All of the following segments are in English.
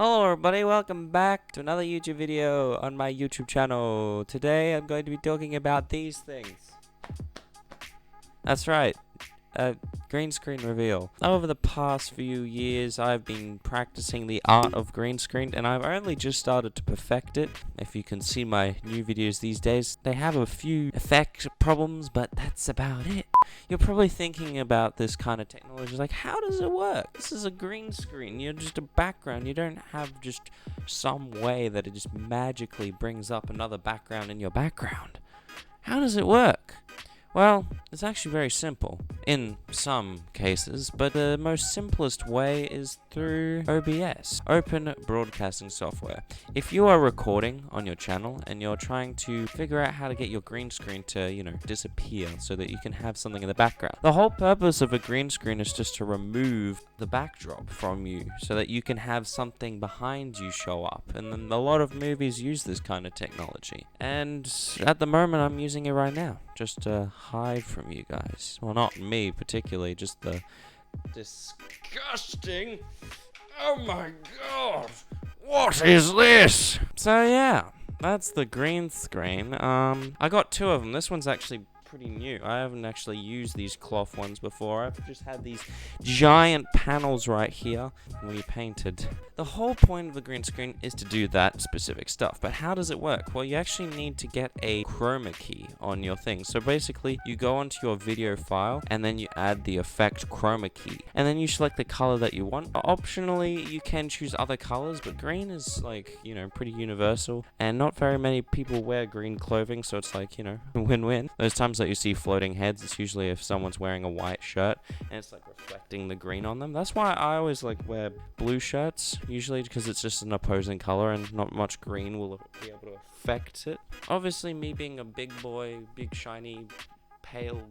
Hello everybody, welcome back to another YouTube video on my YouTube channel. Today I'm going to be talking about these things. That's right, green screen reveal. Over the past few years I've been practicing the art of green screen and I've only just started to perfect it. If you can see my new videos these days, they have a few effect problems, but that's about it. You're probably thinking about this kind of technology like, how does it work? This is a green screen, you're just a background. You don't have just some way that it just magically brings up another background in your background. How does it work? Well, it's actually very simple in some cases, but the most simplest way is through OBS, Open Broadcasting Software. If you are recording on your channel and you're trying to figure out how to get your green screen to, disappear so that you can have something in the background. The whole purpose of a green screen is just to remove the backdrop from you so that you can have something behind you show up. And then a lot of movies use this kind of technology. And at the moment I'm using it right now, just to hide from you guys. Well, not me particularly, just the disgusting, oh my god, what is this? So yeah, that's the green screen. I got two of them. This one's actually pretty new. I haven't actually used these cloth ones before. I've just had these giant panels right here we painted. The whole point of the green screen is to do that specific stuff, but how does it work? Well, you actually need to get a chroma key on your thing. So basically you go onto your video file and then you add the effect chroma key and then you select the color that you want. Optionally you can choose other colors, but green is like, pretty universal and not very many people wear green clothing, so it's like, win-win. Those times that you see floating heads, it's usually if someone's wearing a white shirt and it's like reflecting the green on them. That's why I always like wear blue shirts, usually, because it's just an opposing color and not much green will be able to affect it. Obviously, me being a big boy, big shiny, pale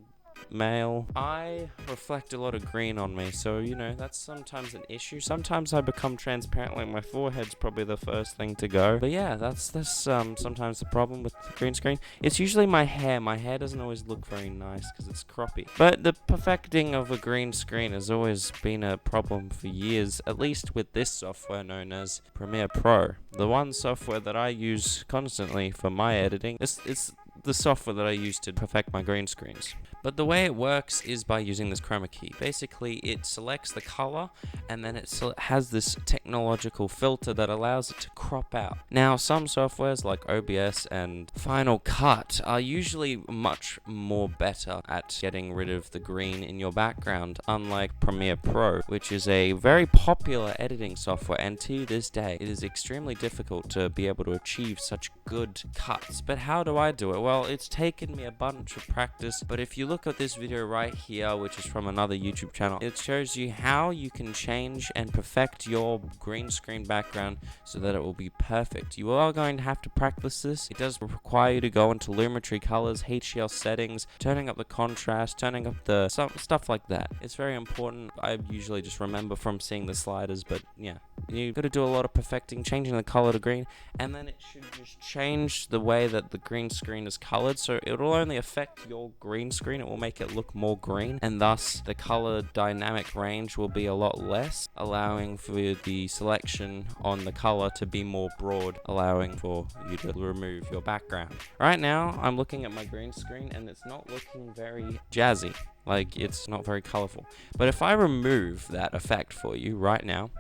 male, I reflect a lot of green on me, so that's sometimes an issue. Sometimes I become transparent, like my forehead's probably the first thing to go. But yeah, that's sometimes the problem with the green screen. It's usually my hair. My hair doesn't always look very nice because it's croppy. But the perfecting of a green screen has always been a problem for years, at least with this software known as Premiere Pro. The one software that I use constantly for my editing, it's the software that I use to perfect my green screens. But the way it works is by using this chroma key. Basically, it selects the color and then it has this technological filter that allows it to crop out. Now, some softwares like OBS and Final Cut are usually much more better at getting rid of the green in your background, unlike Premiere Pro, which is a very popular editing software, and to this day, it is extremely difficult to be able to achieve such good cuts. But how do I do it? Well, it's taken me a bunch of practice, but if you look at this video right here, which is from another YouTube channel, it shows you how you can change and perfect your green screen background so that it will be perfect. You are going to have to practice this. It does require you to go into Lumetri colors, HDR settings, turning up the contrast, turning up the stuff like that. It's very important. I usually just remember from seeing the sliders, but yeah, you've got to do a lot of perfecting, changing the color to green, and then it should just change the way that the green screen is colored, so it will only affect your green screen. It will make it look more green, and thus the color dynamic range will be a lot less, allowing for the selection on the color to be more broad, allowing for you to remove your background. Right now I'm looking at my green screen and it's not looking very jazzy, like it's not very colorful. But if I remove that effect for you right now,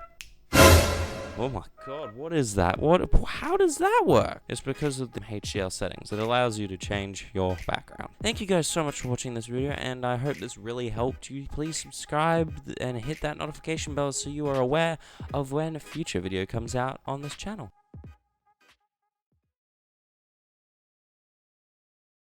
oh my god, what is that? How does that work? It's because of the HDR settings. It allows you to change your background. Thank you guys so much for watching this video, and I hope this really helped you. Please subscribe and hit that notification bell so you are aware of when a future video comes out on this channel.